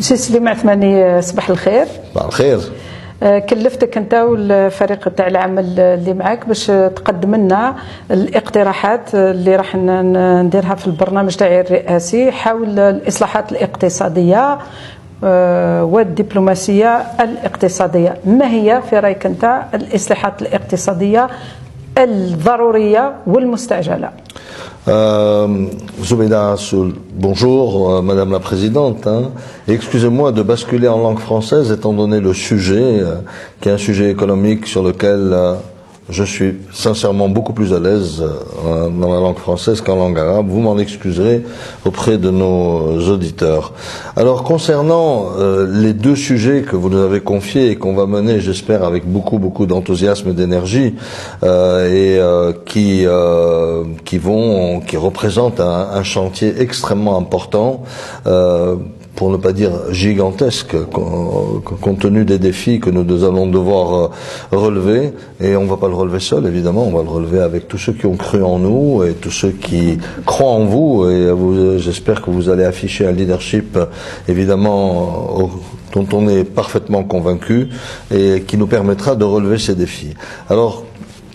سي سليم عثماني، صباح الخير. صباح الخير. كلفتك انت والفريق تاع العمل اللي معك باش تقدم لنا الاقتراحات اللي راح نديرها في البرنامج تاعي الرئاسي حول الاصلاحات الاقتصاديه والدبلوماسيه الاقتصاديه. ما هي في رايك انت الاصلاحات الاقتصاديه الضروريه والمستعجله؟ Zoubeida Assoul, bonjour Madame la Présidente. Excusez-moi de basculer en langue française étant donné le sujet, qui est un sujet économique sur lequel je suis sincèrement beaucoup plus à l'aise dans la langue française qu'en langue arabe. Vous m'en excuserez auprès de nos auditeurs. Alors concernant les deux sujets que vous nous avez confiés et qu'on va mener, j'espère, avec beaucoup d'enthousiasme et d'énergie, qui représentent un chantier extrêmement important, pour ne pas dire gigantesque, compte tenu des défis que nous allons devoir relever. Et on ne va pas le relever seul, évidemment, on va le relever avec tous ceux qui ont cru en nous et tous ceux qui croient en vous. Et j'espère que vous allez afficher un leadership, évidemment, dont on est parfaitement convaincu et qui nous permettra de relever ces défis. Alors,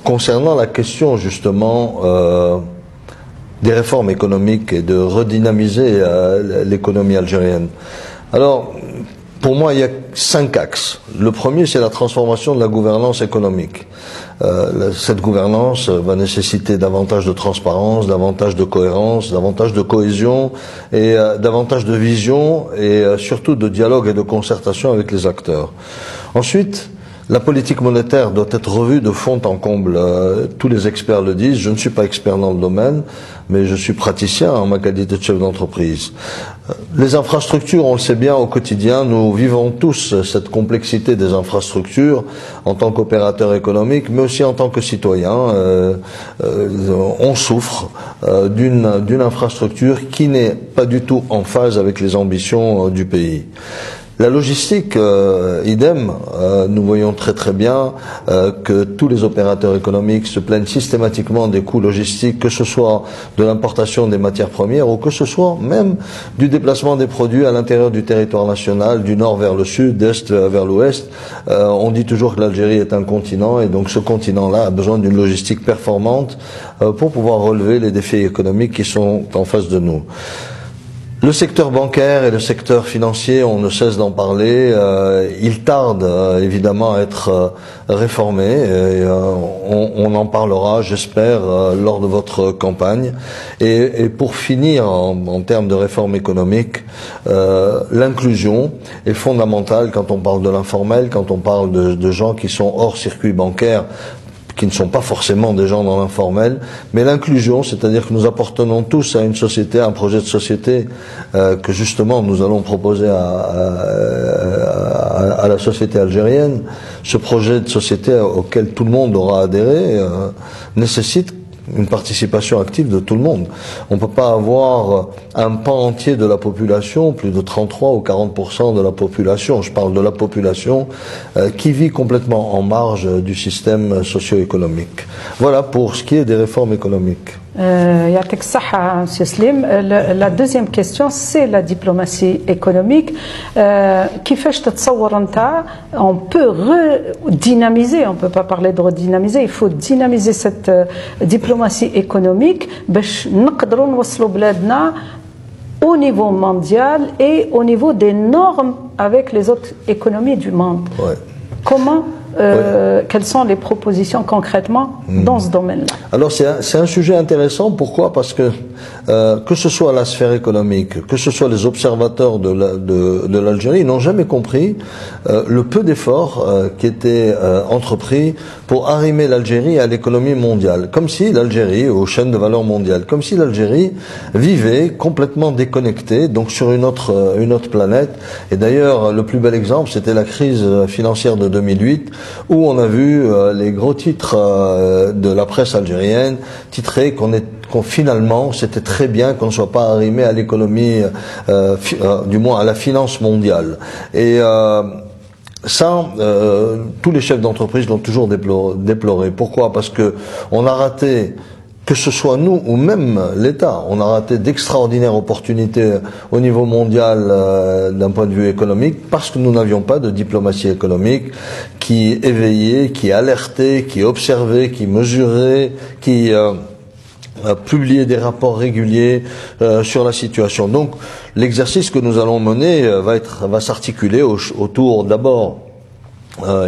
concernant la question, justement, des réformes économiques et de redynamiser l'économie algérienne. Alors, pour moi, il y a 5 axes. Le premier, c'est la transformation de la gouvernance économique. Cette gouvernance va nécessiter davantage de transparence, davantage de cohérence, davantage de cohésion et davantage de vision et surtout de dialogue et de concertation avec les acteurs. Ensuite, la politique monétaire doit être revue de fond en comble. Tous les experts le disent. Je ne suis pas expert dans le domaine, mais je suis praticien en ma qualité de chef d'entreprise. Les infrastructures, on le sait bien au quotidien, nous vivons tous cette complexité des infrastructures en tant qu'opérateur économique, mais aussi en tant que citoyen. On souffre d'une infrastructure qui n'est pas du tout en phase avec les ambitions du pays. La logistique, idem, nous voyons très bien que tous les opérateurs économiques se plaignent systématiquement des coûts logistiques, que ce soit de l'importation des matières premières ou que ce soit même du déplacement des produits à l'intérieur du territoire national, du nord vers le sud, d'est vers l'ouest. On dit toujours que l'Algérie est un continent et donc ce continent-là a besoin d'une logistique performante pour pouvoir relever les défis économiques qui sont en face de nous. Le secteur bancaire et le secteur financier, on ne cesse d'en parler, il tarde évidemment à être réformé et on en parlera, j'espère, lors de votre campagne. Et pour finir, en termes de réforme économique, l'inclusion est fondamentale quand on parle de l'informel, quand on parle de gens qui sont hors circuit bancaire, qui ne sont pas forcément des gens dans l'informel, mais l'inclusion, c'est-à-dire que nous appartenons tous à une société, à un projet de société que justement nous allons proposer à la société algérienne. Ce projet de société auquel tout le monde aura adhéré nécessite une participation active de tout le monde. On ne peut pas avoir un pan entier de la population, plus de 33 ou 40% de la population, je parle de la population, qui vit complètement en marge du système socio-économique. Voilà pour ce qui est des réformes économiques. يعطيك الصحة سي سليم. La deuxième question, c'est la diplomatie économique. كيفاش تتصور أنت on peut redynamiser, on peut pas parler de redynamiser, il faut dynamiser cette diplomatie économique باش نقدروا نوصلوا بلادنا au niveau mondial et au niveau des normes avec les autres économies du monde. Ouais. Comment quelles sont les propositions concrètement dans ce domaine-là? Alors c'est un sujet intéressant. Pourquoi? Parce que ce soit la sphère économique, que ce soit les observateurs de l'Algérie, n'ont jamais compris le peu d'efforts qui étaient entrepris pour arrimer l'Algérie à l'économie mondiale, comme si l'Algérie, aux chaînes de valeur mondiale, comme si l'Algérie vivait complètement déconnectée, donc sur une autre planète. Et d'ailleurs, le plus bel exemple, c'était la crise financière de 2008, où on a vu les gros titres de la presse algérienne titrer qu'on finalement c'était très bien qu'on ne soit pas arrimé à l'économie, du moins à la finance mondiale. Et ça, tous les chefs d'entreprise l'ont toujours déploré. Pourquoi? Parce que on a raté que ce soit nous ou même l'État. On a raté d'extraordinaires opportunités au niveau mondial d'un point de vue économique parce que nous n'avions pas de diplomatie économique qui éveillait, qui alertait, qui observait, qui mesurait, qui publiait des rapports réguliers sur la situation. Donc l'exercice que nous allons mener va s'articuler autour d'abord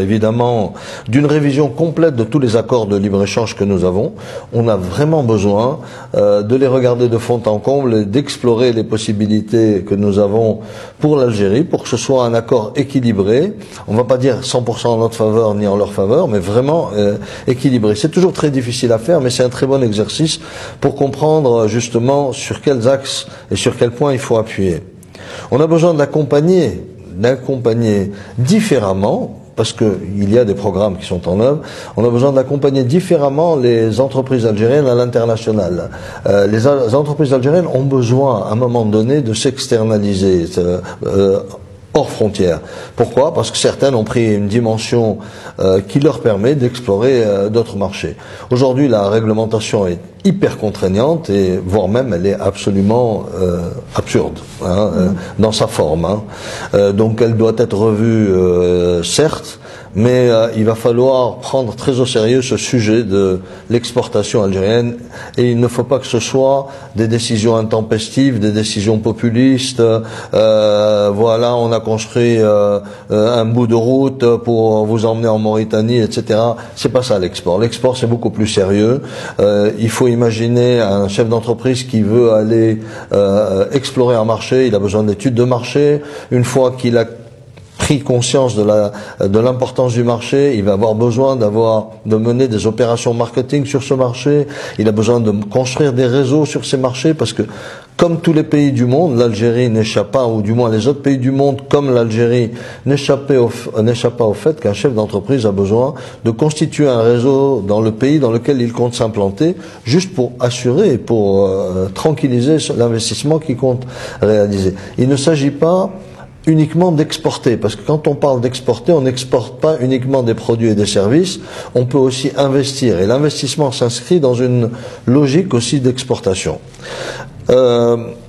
évidemment d'une révision complète de tous les accords de libre-échange que nous avons. On a vraiment besoin de les regarder de fond en comble et d'explorer les possibilités que nous avons pour l'Algérie, pour que ce soit un accord équilibré. On ne va pas dire 100% en notre faveur ni en leur faveur, mais vraiment équilibré. C'est toujours très difficile à faire, mais c'est un très bon exercice pour comprendre justement sur quels axes et sur quels points il faut appuyer. On a besoin d'accompagner différemment, parce qu'il y a des programmes qui sont en œuvre, on a besoin d'accompagner différemment les entreprises algériennes à l'international. Les entreprises algériennes ont besoin, à un moment donné, de s'externaliser hors frontières. Pourquoi? Parce que certaines ont pris une dimension qui leur permet d'explorer d'autres marchés. Aujourd'hui, la réglementation est hyper contraignante et voire même elle est absolument absurde dans sa forme. Donc elle doit être revue, certes, mais il va falloir prendre très au sérieux ce sujet de l'exportation algérienne et il ne faut pas que ce soit des décisions intempestives, des décisions populistes. Voilà, on a construit un bout de route pour vous emmener en Mauritanie, etc. C'est pas ça l'export. L'export c'est beaucoup plus sérieux. Il faut imaginer un chef d'entreprise qui veut aller explorer un marché, il a besoin d'études de marché. Une fois qu'il a pris conscience de l'importance du marché, il va avoir besoin de mener des opérations marketing sur ce marché, il a besoin de construire des réseaux sur ces marchés parce que comme tous les pays du monde, l'Algérie n'échappe pas, ou du moins les autres pays du monde comme l'Algérie n'échappent pas au fait qu'un chef d'entreprise a besoin de constituer un réseau dans le pays dans lequel il compte s'implanter, juste pour assurer, pour tranquilliser l'investissement qu'il compte réaliser. Il ne s'agit pas uniquement d'exporter, parce que quand on parle d'exporter, on n'exporte pas uniquement des produits et des services, on peut aussi investir, et l'investissement s'inscrit dans une logique aussi d'exportation.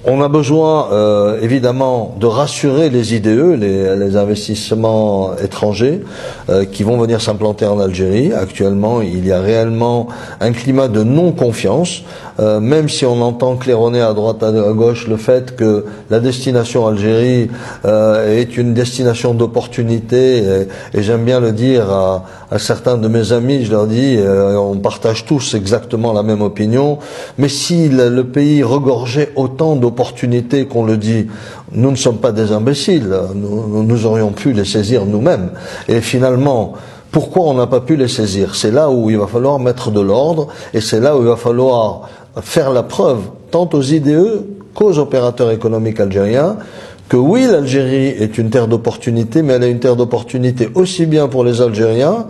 On a besoin évidemment de rassurer les IDE, les investissements étrangers qui vont venir s'implanter en Algérie. Actuellement, il y a réellement un climat de non-confiance, même si on entend claironner à droite à gauche le fait que la destination Algérie est une destination d'opportunité, et j'aime bien le dire à certains de mes amis, je leur dis, on partage tous exactement la même opinion, mais si le pays regorgeait autant d'opportunités qu'on le dit, nous ne sommes pas des imbéciles, nous aurions pu les saisir nous-mêmes. Et finalement, pourquoi on n'a pas pu les saisir? C'est là où il va falloir mettre de l'ordre, et c'est là où il va falloir faire la preuve, tant aux IDE qu'aux opérateurs économiques algériens, que oui, l'Algérie est une terre d'opportunité, mais elle est une terre d'opportunité aussi bien pour les Algériens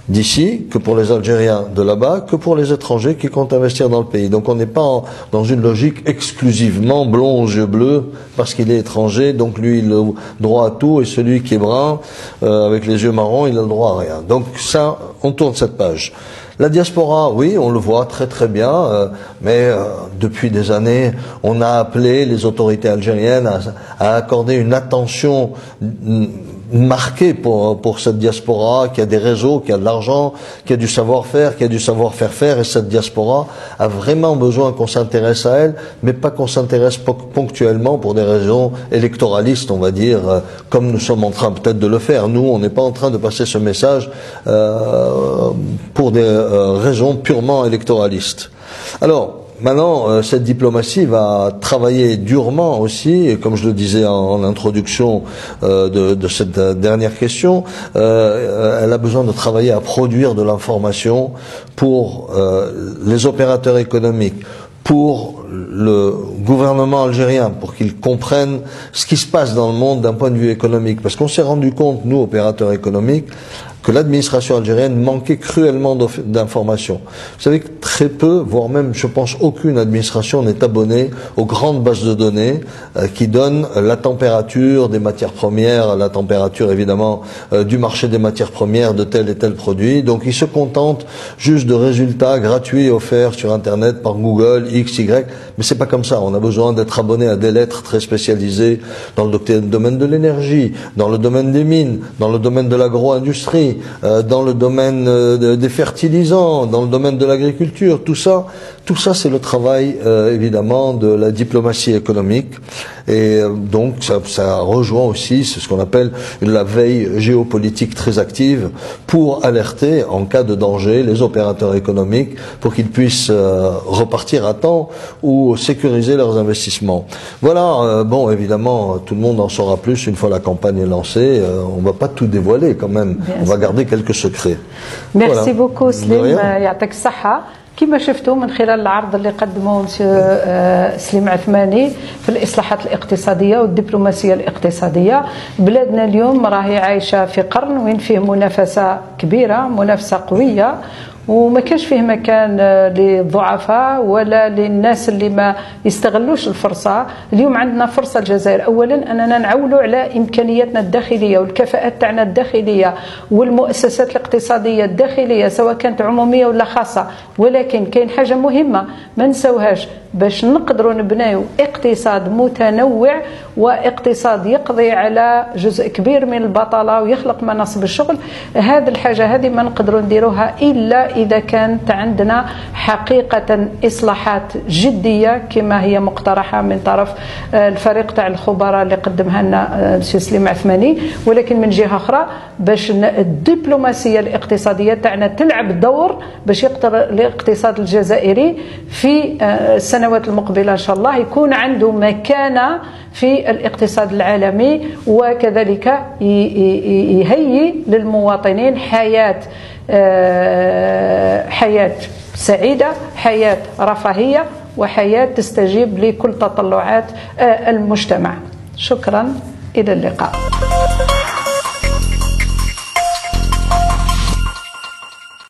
d'ici, que pour les Algériens de là-bas, que pour les étrangers qui comptent investir dans le pays. Donc on n'est pas dans une logique exclusivement blond aux yeux bleus, parce qu'il est étranger, donc lui il a le droit à tout, et celui qui est brun, avec les yeux marrons, il a le droit à rien. Donc ça, on tourne cette page. La diaspora, oui, on le voit très très bien, mais depuis des années, on a appelé les autorités algériennes à accorder une attention marqué pour cette diaspora, qui a des réseaux, qui a de l'argent, qui a du savoir-faire, qui a du savoir-faire faire, et cette diaspora a vraiment besoin qu'on s'intéresse à elle, mais pas qu'on s'intéresse ponctuellement pour des raisons électoralistes, on va dire, comme nous sommes en train peut-être de le faire. Nous, on n'est pas en train de passer ce message pour des raisons purement électoralistes. Alors, maintenant, cette diplomatie va travailler durement aussi, et comme je le disais en introduction de cette dernière question, elle a besoin de travailler à produire de l'information pour les opérateurs économiques, pour le gouvernement algérien, pour qu'ils comprennent ce qui se passe dans le monde d'un point de vue économique. Parce qu'on s'est rendu compte, nous, opérateurs économiques, que l'administration algérienne manquait cruellement d'informations. Vous savez que très peu, voire même, je pense, aucune administration n'est abonnée aux grandes bases de données qui donnent la température des matières premières, la température évidemment du marché des matières premières de tel et tel produit. Donc ils se contentent juste de résultats gratuits offerts sur Internet par Google, X, Y. Mais c'est pas comme ça. On a besoin d'être abonné à des lettres très spécialisées dans le domaine de l'énergie, dans le domaine des mines, dans le domaine de l'agro-industrie, dans le domaine des fertilisants, dans le domaine de l'agriculture. Tout ça c'est le travail évidemment de la diplomatie économique. Et donc ça rejoint aussi ce qu'on appelle la veille géopolitique très active pour alerter en cas de danger les opérateurs économiques pour qu'ils puissent repartir à temps ou sécuriser leurs investissements. Voilà, bon évidemment tout le monde en saura plus une fois la campagne est lancée, on va pas tout dévoiler quand même, on va garder quelques secrets. Merci beaucoup Slim, يعطيك الصحة. كما شفتوا من خلال العرض اللي قدمه سليم عثماني في الإصلاحات الاقتصادية والدبلوماسية الاقتصادية، بلادنا اليوم راهي عايشة في قرن وين فيه منافسة كبيرة، منافسة قوية، وما كانش فيه مكان للضعفاء ولا للناس اللي ما يستغلوش الفرصة. اليوم عندنا فرصة الجزائر أولا أننا نعولوا على إمكانياتنا الداخلية والكفاءات تاعنا الداخلية والمؤسسات الاقتصادية الداخلية سواء كانت عمومية ولا خاصة، ولكن كاين حاجة مهمة ما نسوهاش باش نقدروا نبنيو اقتصاد متنوع واقتصاد يقضي على جزء كبير من البطالة ويخلق مناصب الشغل. هذه الحاجة هذه ما نقدروا نديروها إلا إذا كانت عندنا حقيقة إصلاحات جدية كما هي مقترحة من طرف الفريق تاع الخبراء اللي قدمها لنا سي سليم عثماني. ولكن من جهة أخرى باش الدبلوماسية الاقتصادية تاعنا تلعب دور باش يقدر الاقتصاد الجزائري في السنوات المقبلة إن شاء الله يكون عنده مكانة في الاقتصاد العالمي، وكذلك يهيئ للمواطنين حياة سعيدة، حياة رفاهية، وحياة تستجيب لكل تطلعات المجتمع. شكرا، إلى اللقاء.